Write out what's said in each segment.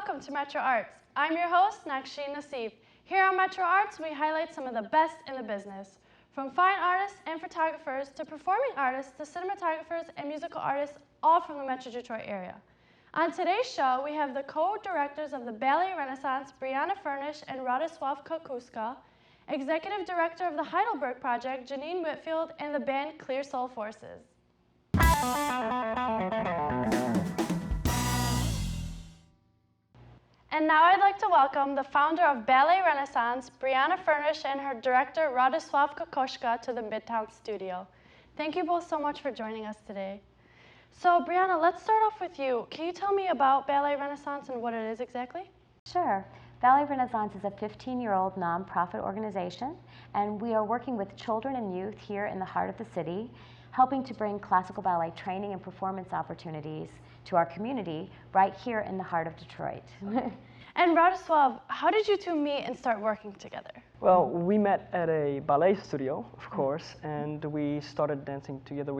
welcome to MetroArts. I'm your host, Naksheen Naseeb. Here on MetroArts, we highlight some of the best in the business. From fine artists and photographers to performing artists to cinematographers and musical artists, all from the Metro Detroit area. On today's show, we have the co-directors of the Ballet Renaissance, Brianna Furnish and Radoslaw Kokoszka, Executive Director of the Heidelberg Project, Jenenne Whitfield, and the band Clear Soul Forces. And now I'd like to welcome the founder of Ballet Renaissance, Brianna Furnish, and her director, Radoslaw Kokoszka, to the Midtown Studio. Thank you both so much for joining us today. So Brianna, let's start off with you. Can you tell me about Ballet Renaissance and what it is exactly? Sure. Ballet Renaissance is a 15-year-old nonprofit organization, and we are working with children and youth here in the heart of the city, helping to bring classical ballet training and performance opportunities to our community right here in the heart of Detroit. And Radoslaw, how did you two meet and start working together? Well, we met at a ballet studio, of course, and we started dancing together.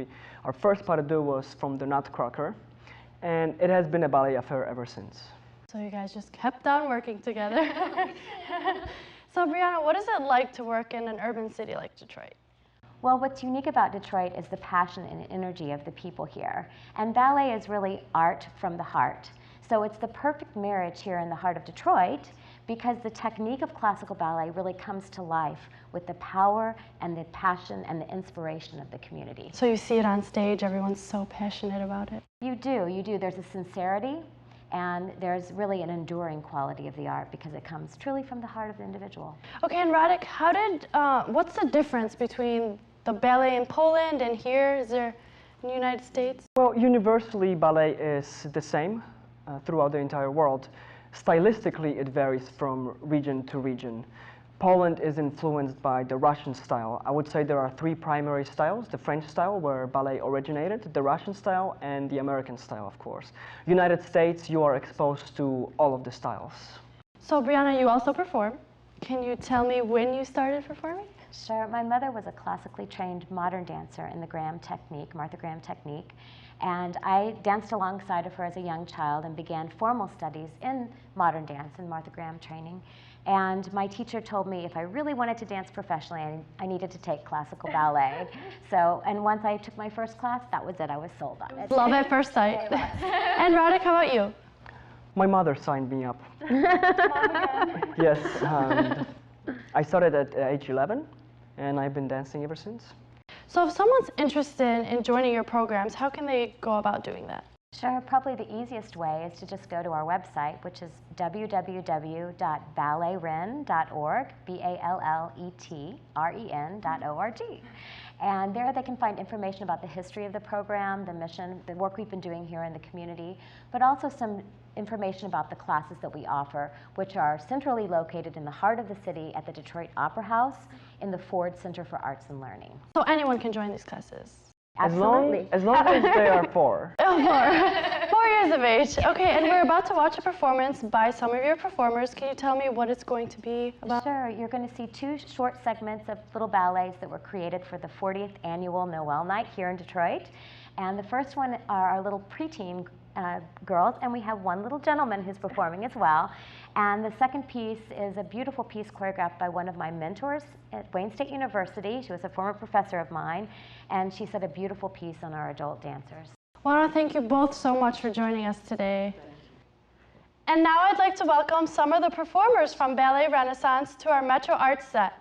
Our first pas de deux was from the Nutcracker, and it has been a ballet affair ever since. So you guys just kept on working together. So Brianna, what is it like to work in an urban city like Detroit? Well, what's unique about Detroit is the passion and energy of the people here. And ballet is really art from the heart. So it's the perfect marriage here in the heart of Detroit because the technique of classical ballet really comes to life with the power and the passion and the inspiration of the community. So you see it on stage, everyone's so passionate about it. You do. There's a sincerity and there's really an enduring quality of the art because it comes truly from the heart of the individual. Okay, and Radek, what's the difference between the ballet in Poland and here? Is there in the United States? Well, universally, ballet is the same throughout the entire world. Stylistically, it varies from region to region. Poland is influenced by the Russian style. I would say there are three primary styles: the French style, where ballet originated, the Russian style, and the American style, of course. United States, you are exposed to all of the styles. So, Brianna, you also perform. Can you tell me when you started performing? Sure. My mother was a classically trained modern dancer in the Graham technique, Martha Graham technique, and I danced alongside of her as a young child and began formal studies in modern dance and Martha Graham training. And my teacher told me if I really wanted to dance professionally, I needed to take classical ballet. So, and once I took my first class, that was it. I was sold on it. Love at first sight. And Radek, how about you? My mother signed me up. Yes. I started at age 11, and I've been dancing ever since. So if someone's interested in joining your programs, how can they go about doing that? Sure, probably the easiest way is to just go to our website, which is www.balletren.org, BALLETREN.org. And there they can find information about the history of the program, the mission, the work we've been doing here in the community, but also some information about the classes that we offer, which are centrally located in the heart of the city at the Detroit Opera House in the Ford Center for Arts and Learning. So anyone can join these classes? Absolutely. As long as they are 4. Oh, 4 years of age. Okay, and we're about to watch a performance by some of your performers. Can you tell me what it's going to be about? Sure. You're going to see 2 short segments of little ballets that were created for the 40th annual Noel Night here in Detroit. And the first one are our little preteen girls, and we have one little gentleman who's performing as well. And the second piece is a beautiful piece choreographed by one of my mentors at Wayne State University. She was a former professor of mine, and she set a beautiful piece on our adult dancers. Well, I want to thank you both so much for joining us today. And now I'd like to welcome some of the performers from Ballet Renaissance to our MetroArts set.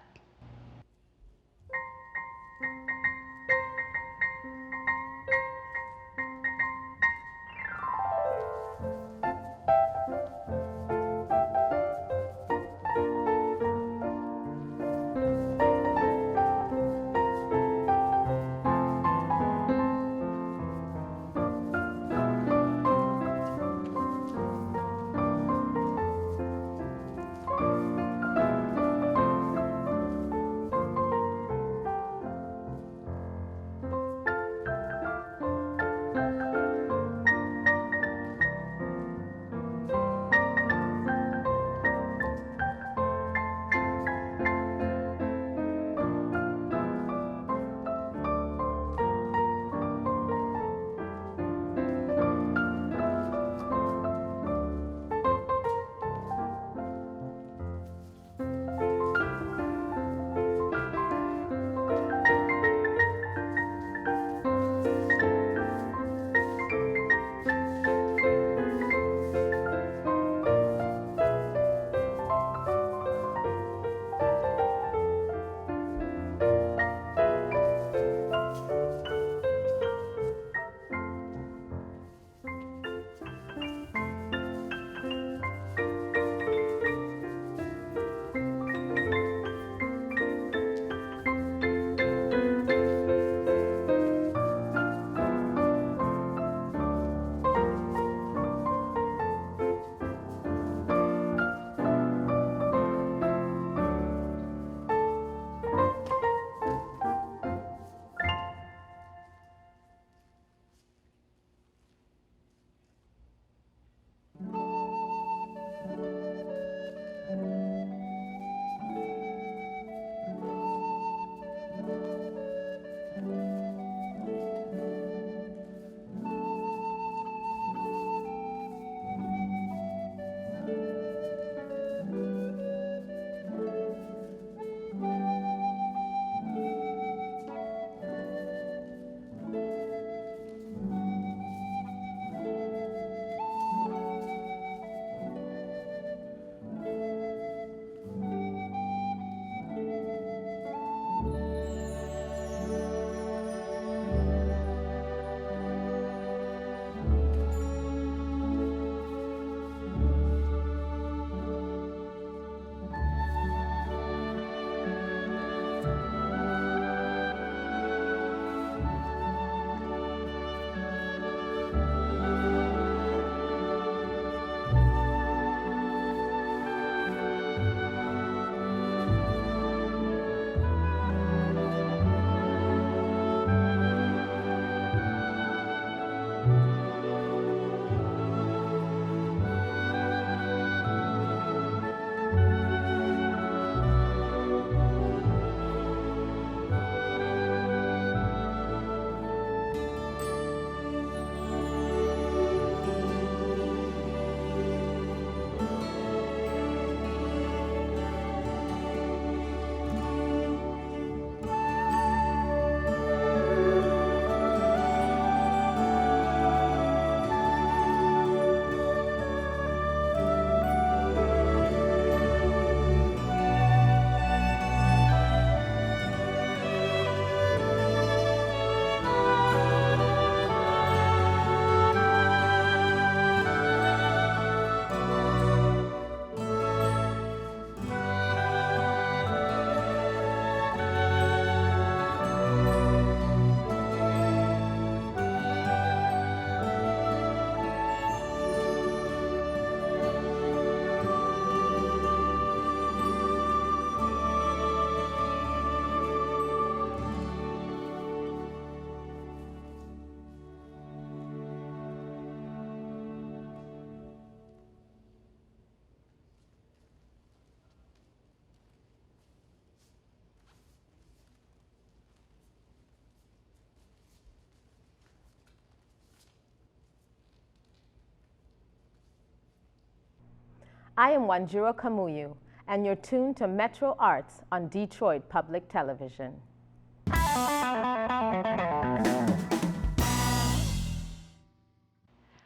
I am Wanjura Kamuyu, and you're tuned to MetroArts on Detroit Public Television.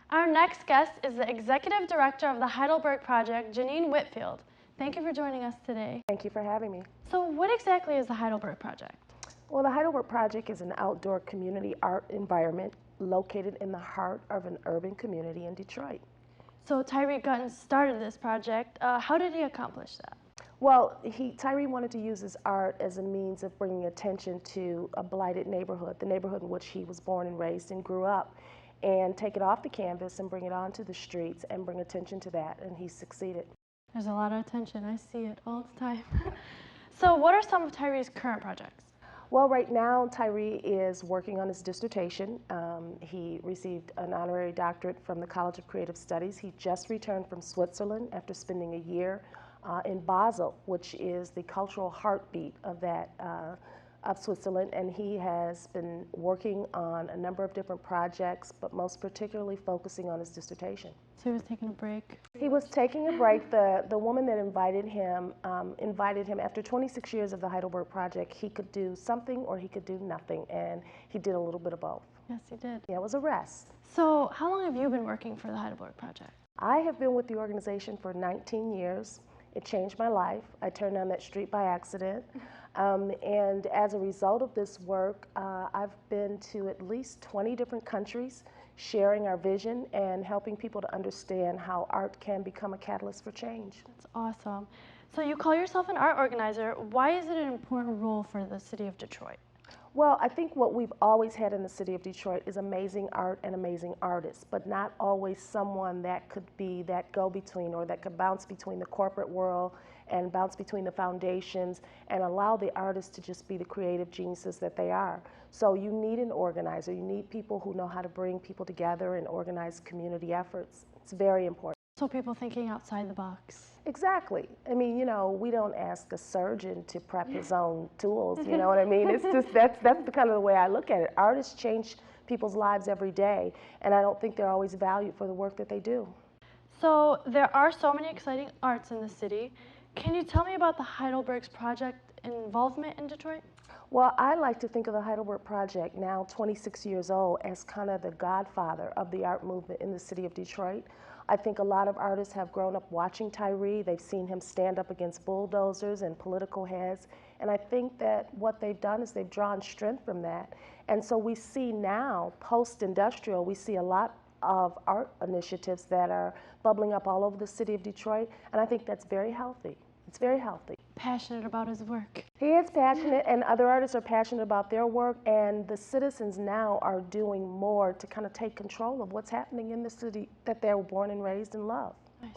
Our next guest is the Executive Director of the Heidelberg Project, Jenenne Whitfield. Thank you for joining us today. Thank you for having me. So what exactly is the Heidelberg Project? Well, the Heidelberg Project is an outdoor community art environment located in the heart of an urban community in Detroit. So Tyree Gunn started this project. How did he accomplish that? Well, Tyree wanted to use his art as a means of bringing attention to a blighted neighborhood, the neighborhood in which he was born and raised and grew up, and take it off the canvas and bring it onto the streets and bring attention to that, and he succeeded. There's a lot of attention. I see it all the time. So what are some of Tyree's current projects? Well, right now, Tyree is working on his dissertation. He received an honorary doctorate from the College of Creative Studies. He just returned from Switzerland after spending a year in Basel, which is the cultural heartbeat of of Switzerland, and he has been working on a number of different projects, but most particularly focusing on his dissertation. So he was taking a break? He was taking a break. The woman that invited him after 26 years of the Heidelberg Project. He could do something or he could do nothing, and he did a little bit of both. Yes, he did. Yeah, it was a rest. So how long have you been working for the Heidelberg Project? I have been with the organization for 19 years. It changed my life. I turned down that street by accident. And as a result of this work, I've been to at least 20 different countries, sharing our vision and helping people to understand how art can become a catalyst for change. That's awesome. So you call yourself an art organizer. Why is it an important role for the city of Detroit? Well, I think what we've always had in the city of Detroit is amazing art and amazing artists, but not always someone that could be that go-between or that could bounce between the corporate world and bounce between the foundations and allow the artists to just be the creative geniuses that they are. So you need an organizer. You need people who know how to bring people together and organize community efforts. It's very important. So people thinking outside the box. Exactly. I mean, you know, we don't ask a surgeon to prep his own tools, you know what I mean? It's just, that's the kind of the way I look at it. Artists change people's lives every day, and I don't think they're always valued for the work that they do. So there are so many exciting arts in the city. Can you tell me about the Heidelberg's project involvement in Detroit? Well, I like to think of the Heidelberg Project, now 26 years old, as kind of the godfather of the art movement in the city of Detroit. I think a lot of artists have grown up watching Tyree. They've seen him stand up against bulldozers and political heads. And I think that what they've done is they've drawn strength from that. And so we see now, post-industrial, we see a lot of art initiatives that are bubbling up all over the city of Detroit. And I think that's very healthy. It's very healthy. Passionate about his work. He is passionate, and other artists are passionate about their work, and the citizens now are doing more to kind of take control of what's happening in the city that they were born and raised and love. Nice.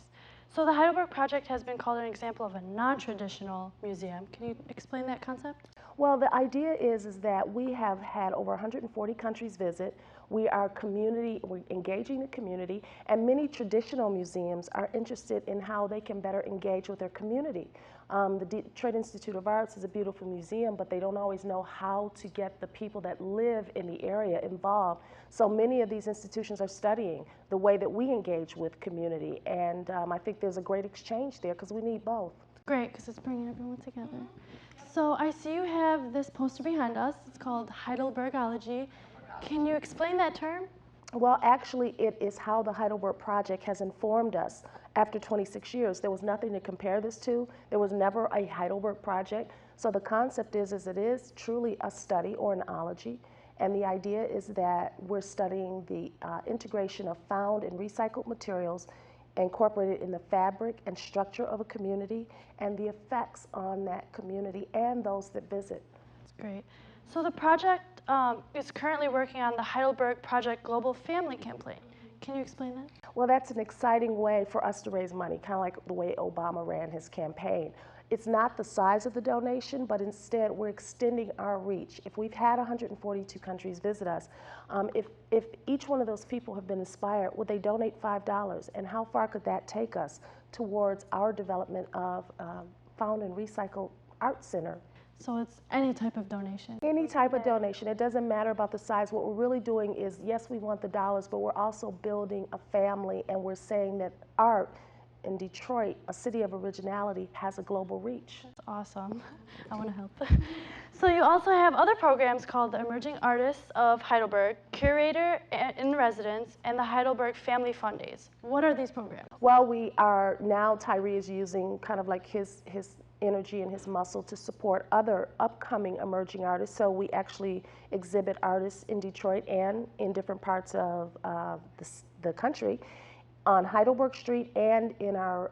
So the Heidelberg Project has been called an example of a non-traditional museum. Can you explain that concept? Well, the idea is that we have had over 140 countries visit. We are we're engaging the community, and many traditional museums are interested in how they can better engage with their community. The Detroit Institute of Arts is a beautiful museum, but they don't always know how to get the people that live in the area involved. So many of these institutions are studying the way that we engage with community, and I think there's a great exchange there because we need both. Great, because it's bringing everyone together. So I see you have this poster behind us. It's called Heidelbergology. Can you explain that term? Well, actually, it is how the Heidelberg Project has informed us after 26 years. There was nothing to compare this to. There was never a Heidelberg Project. So the concept is it is truly a study or an ology. And the idea is that we're studying the integration of found and recycled materials incorporated in the fabric and structure of a community and the effects on that community and those that visit. That's great. So the project is currently working on the Heidelberg Project Global Family Campaign. Can you explain that? Well, that's an exciting way for us to raise money, kind of like the way Obama ran his campaign. It's not the size of the donation, but instead we're extending our reach. If we've had 142 countries visit us, if each one of those people have been inspired, would they donate $5? And how far could that take us towards our development of found and recycled art center? So it's any type of donation? Any type of donation. It doesn't matter about the size. What we're really doing is, yes, we want the dollars, but we're also building a family, and we're saying that art in Detroit, a city of originality, has a global reach. That's awesome. I want to help. So you also have other programs called the Emerging Artists of Heidelberg, Curator in Residence, and the Heidelberg Family Fun Days. What are these programs? Well, we are now, Tyree is using kind of like his energy and his muscle to support other upcoming emerging artists. So we actually exhibit artists in Detroit and in different parts of the country on Heidelberg Street, and in our,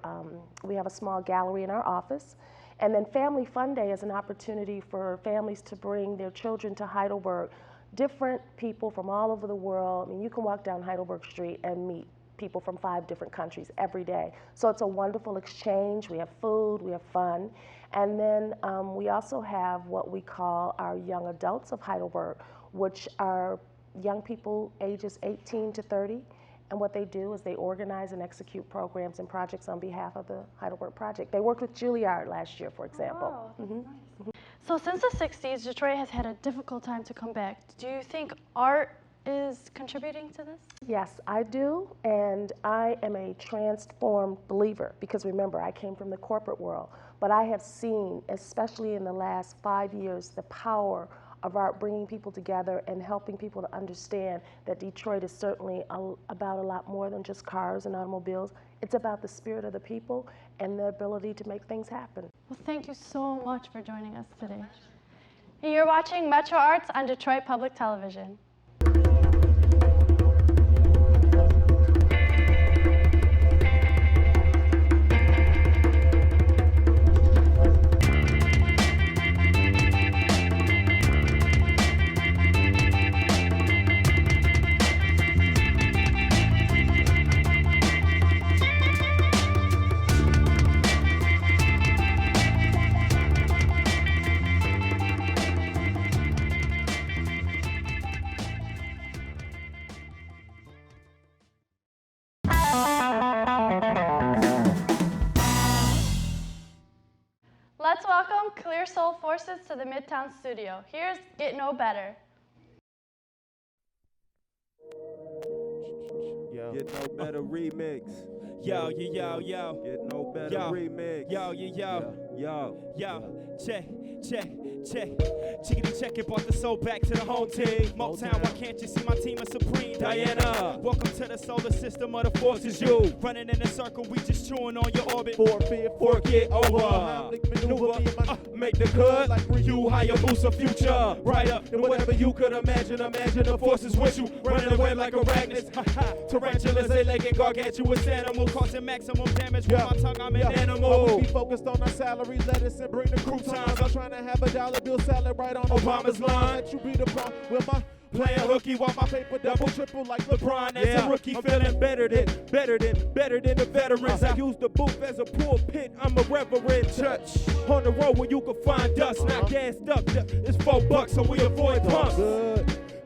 we have a small gallery in our office. And then Family Fun Day is an opportunity for families to bring their children to Heidelberg. Different people from all over the world. I mean, you can walk down Heidelberg Street and meet people from 5 different countries every day. So it's a wonderful exchange. We have food, we have fun. And then we also have what we call our Young Adults of Heidelberg, which are young people ages 18 to 30. And what they do is they organize and execute programs and projects on behalf of the Heidelberg Project. They worked with Juilliard last year, for example. Oh, nice. So since the 60s, Detroit has had a difficult time to come back. Do you think art is contributing to this? Yes, I do, and I am a transformed believer, because remember, I came from the corporate world, but I have seen, especially in the last 5 years, the power of art bringing people together and helping people to understand that Detroit is certainly about a lot more than just cars and automobiles. It's about the spirit of the people and the ability to make things happen. Well, thank you so much for joining us today. You're watching MetroArts on Detroit Public Television. Let's welcome Clear Soul Forces to the Midtown Studio. Here's Get No Better. Yo. Get No Better remix. Yo, yo, yo, yo. Get No Better remix. Yo, yo, Yo. yo. Check. Chickity check it, brought the soul back to the home team. Motown, why can't you see my team is supreme? Diana, welcome to the solar system of the forces. You running in a circle, we just chewing on your orbit. Forget over. Maneuver, make the cut like you higher boost a future. Brighter than whatever you could imagine. Imagine the forces with you running away like arachnids. Tarantulas, eight-legged gargantuous animals causing maximum damage. With my tongue, I'm an animal. We be focused on our salary, lettuce, and bring the croutons. I'm trying to have a dollar bill salad right on Obama's line. Let you be the problem with my playing hooky while my paper double triple like LeBron as a rookie, feeling better than the veterans. I use the booth as a pulpit. I'm a reverend church on the road where you can find us. Not gassed up, it's $4, so we avoid punks.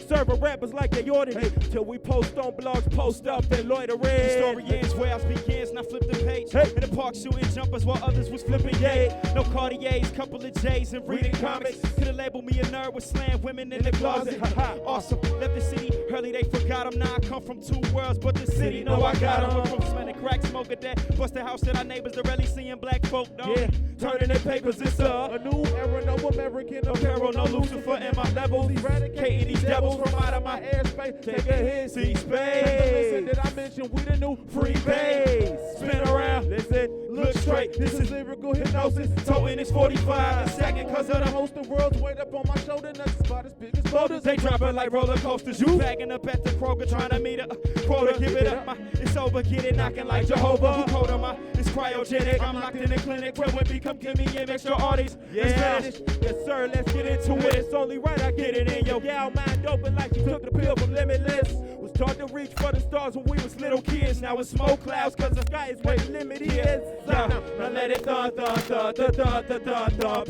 Serving rappers like they ordered it. Till we post on blogs, post up and loitering. The story ends where ours begins, now flip the page. In the park shooting jumpers while others was flipping yay. No Cartiers, couple of J's and reading comics. Could've labeled me a nerd with slam women in the closet. Awesome, left the city early, they forgot him. Now I come from 2 worlds, but the city know I got him. We're from smelling crack smoke at that. Bust the house that our neighbors are rarely seeing black folk, though. Yeah, turning their papers, it's a new era, no American apparel, no Lucifer in my levels. Eradicating these devils from out of my airspace. Take a hit, see space. Listen, did I mention we the new free base? Spin around, listen, look straight. This is lyrical hypnosis. Toting is 45 a second, cause of the host of world's weight up on my shoulder. Next spot as big as boulders. They dropping like roller coasters. You bagging up at the Kroger, trying to meet a quota. Give it up, it's over, get it knocking like Jehovah. Who told him it's cryogenic? I'm locked in the clinic where women come give me an extra artist. Yeah, yes sir, let's get into it. It's only right I get it in your gal mind open like you took the pill from Limitless. Was taught to reach for the stars when we was little kids. Now it's smoke clouds cause the sky is where the limit is. Now let it thump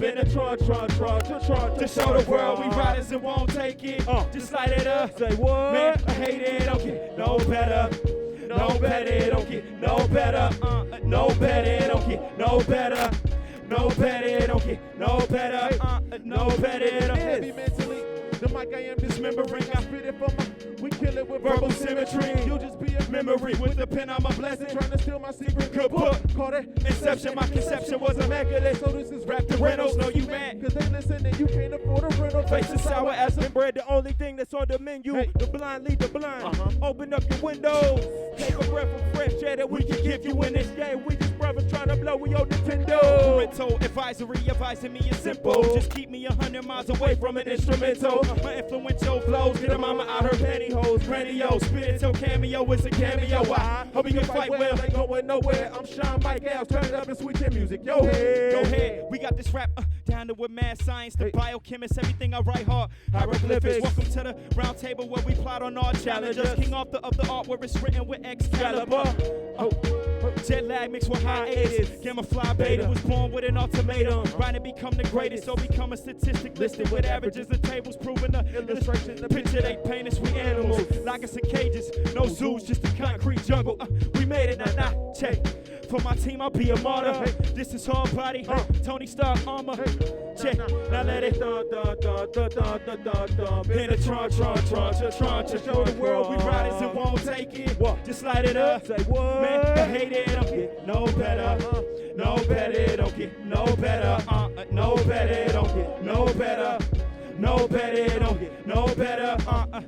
in the trunk. To show the world we riders and won't take it. Just light it up. Say what? Man, I hate it, don't get no better. No better, don't get no better. No better, don't get no better. No better, don't get no better. No better, don't get mentally. The mic I am dismembering. I spit it for my. We kill it with verbal symmetry. You'll just be a memory with the pen. I'm a blessing. Trying to steal my secret. Good book. call that Inception, my conception was immaculate. So this is Rap the rentals, know you mad. Cause they listen and you can't afford a rental. Face is sour as some bread, the only thing that's on the menu. Hey. The blind lead the blind. Open up your windows. Take a breath of fresh air that we can give you in this game. We just brothers trying to blow your Nintendo. Parental advisory advising me is simple. Just keep me 100 miles away from an instrumental. My influential flows get a mama out her pantyhose. Grandiose, spit it till cameo is a cameo. I hope you can fight well. Ain't going nowhere. I'm Sean Mike Gals. Turn it up and switch your music. Yo, hey. Go ahead, we got this rap down to with mad science, the biochemist, everything I write hard. Hieroglyphics. Welcome to the round table where we plot on our challenges. King author of the art where it's written with Excalibur. Jet lag mixed with hiatus. Gamma fly beta was born with an ultimatum. Trying to become the greatest, so become a statistic listed with averages and tables proving the illustration. The picture they paint us, we animals. Like us in cages, no zoos, just a concrete jungle. We made it, nah, check. For my team, I'll be a martyr. This is hard body, Tony Stark armor. Check, now let it penetron, to show the world we riders and won't take it. Just light it up. Say what? Man, I hate it, don't get no better. No better, don't get no better. No better, don't get no better. No better, don't get no better.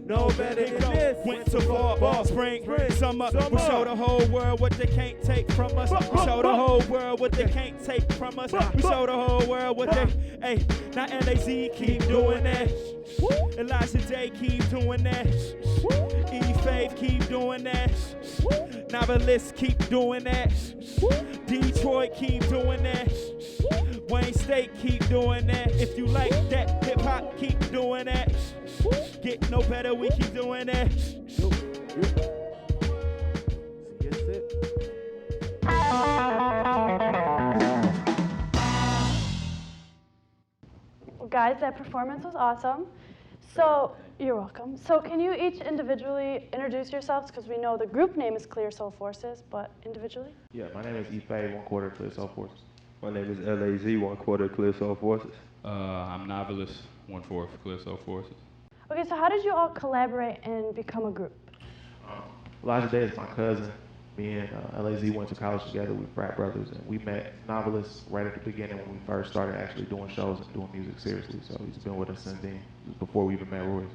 No better than this. Winter, fall, spring, summer. We show the whole world what they can't take from us. We show the whole world what they can't take from us. We show the whole world what they. Hey, now LAZ keep doing that. Elijah Day keep doing that. E-Faith keep doing that. Novelist keep doing that. Detroit keep doing that. Wayne State keep doing that. If you like that hip hop, keep doing that. Get no better, we keep doing that. Well, guys, that performance was awesome. So, you're welcome. So can you each individually introduce yourselves? Because we know the group name is Clear Soul Forces, but individually? Yeah, my name is Ife, 1/4 Clear Soul Forces. My name is LAZ, 1/4 Clear Soul Forces. I'm Novelist, 1/4 Clear Soul Forces. Okay, so how did you all collaborate and become a group? Elijah Day is my cousin. Me and LAZ went to college together. We frat brothers, and we met Novelist right at the beginning when we first started actually doing shows and doing music seriously. So he's been with us since then, before we even met Royce.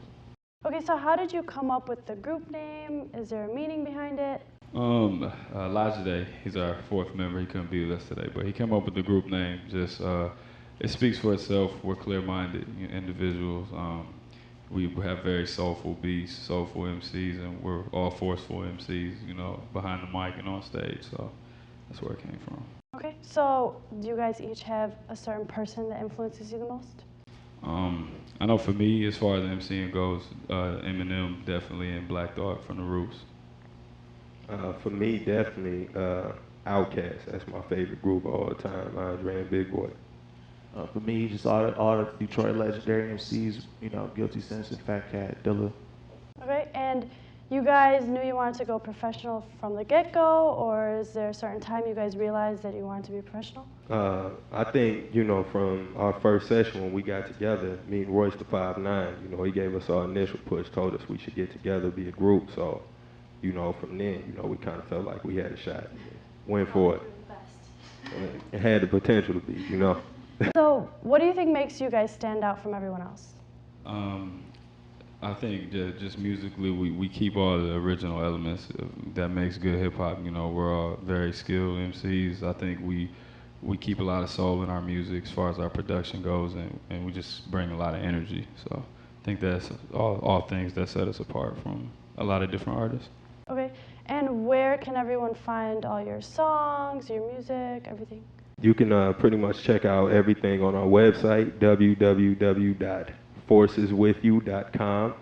Okay, so how did you come up with the group name? Is there a meaning behind it? Elijah Day, he's our 4th member. He couldn't be with us today, but he came up with the group name. Just it speaks for itself. We're clear-minded individuals. We have very soulful beats, soulful MCs, and we're all forceful MCs, you know, behind the mic and on stage. So that's where it came from. Okay, so do you guys each have a certain person that influences you the most? I know for me, as far as MCing goes, Eminem definitely, and Black Thought from the Roots. For me, definitely Outkast. That's my favorite group of all time, Andre and Big Boy. For me, just all the Detroit legendary MCs, you know, Guilty Simpson, Fat Cat, Dilla. Okay, and you guys knew you wanted to go professional from the get-go, or is there a certain time you guys realized that you wanted to be professional? I think, you know, from our first session when we got together, me and Royce the 5'9", you know, he gave us our initial push, told us we should get together, be a group. So, you know, from then, you know, we kind of felt like we had a shot. Went for it. It had the potential to be, you know. So, what do you think makes you guys stand out from everyone else? I think just musically, we keep all the original elements that makes good hip hop. You know, we're all very skilled MCs. I think we keep a lot of soul in our music as far as our production goes, and we just bring a lot of energy. So I think that's all things that set us apart from a lot of different artists. Okay, and where can everyone find all your songs, your music, everything? You can pretty much check out everything on our website, www.forceswithyou.com,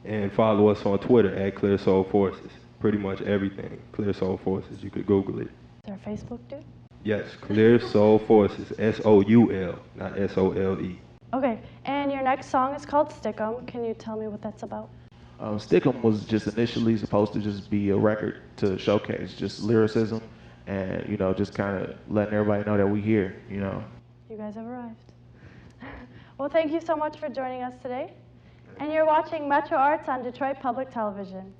and follow us on Twitter at Clear Soul Forces. Pretty much everything, Clear Soul Forces. You could Google it. Is there a Facebook, dude? Yes, Clear Soul Forces, S-O-U-L, not S-O-L-E. Okay, and your next song is called Stick 'em. Can you tell me what that's about? Stick 'em was just initially supposed to just be a record to showcase just lyricism and, you know, just kind of letting everybody know that we here, you know. You guys have arrived. Well, thank you so much for joining us today. And you're watching MetroArts on Detroit Public Television.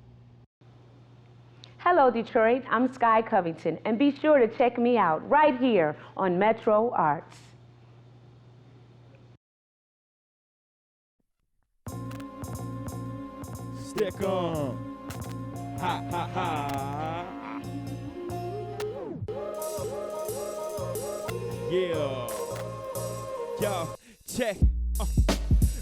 Hello, Detroit. I'm Sky Covington, and be sure to check me out right here on MetroArts. Stick on. Ha, ha, ha. Yeah. Yo, check.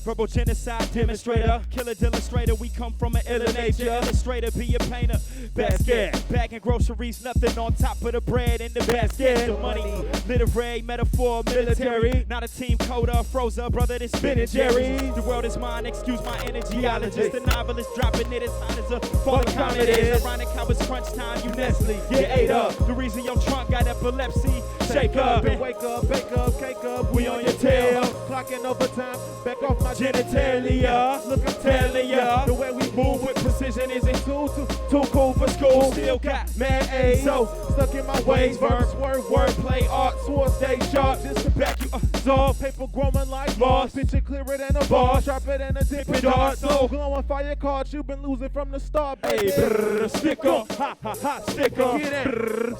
Verbal genocide demonstrator, killer demonstrator. We come from an ill nature. Illustrator, be a painter. Basket, bagging groceries, nothing on top of the bread in the basket. The money, literary, metaphor, military. Not a team coder, frozer, brother, this Ben and Jerry. The world is mine, excuse my energiologist. The novelist dropping it as hot as a falling comet is. Ironic how it's crunch time, you Nestle, get ate up. The reason your trunk got epilepsy, shake up and wake up, bake up, cake up. We on your tail, clocking overtime, back off my genitalia. Look, I'm telling ya, the way we move with precision isn't too cool for school. Still got mad A's, so stuck in my ways. Verbs, wordplay, art, sword, stay sharp. Just to back you up, all paper growing like moss. Picture clearer than a bar, sharper than a tipping dart. So glowing fire cards, you've been losing from the start, baby. Stick on, ha ha ha, stick on.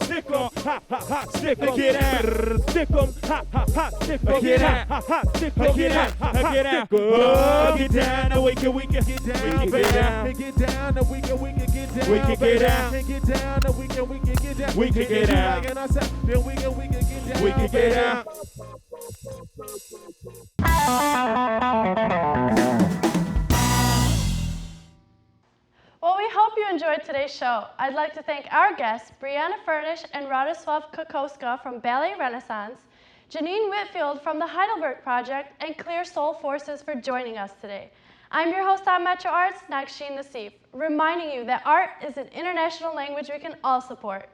Stick on, ha ha ha, stick on. Get out, stick on, ha ha ha, stick on. Get out, ha ha, stick on. Get out, ha ha, get out. Get down, and we can get down, get down, get down, and we can get down, we can get down, get down, and we can get down, we can get down, then we can get down, we can get down. Well, we hope you enjoyed today's show. I'd like to thank our guests, Brianna Furnish and Radoslaw Kokoszka from Ballet Renaissance, Jenenne Whitfield from the Heidelberg Project, and Clear Soul Forces for joining us today. I'm your host on MetroArts, Naksheen Nassif, reminding you that art is an international language we can all support.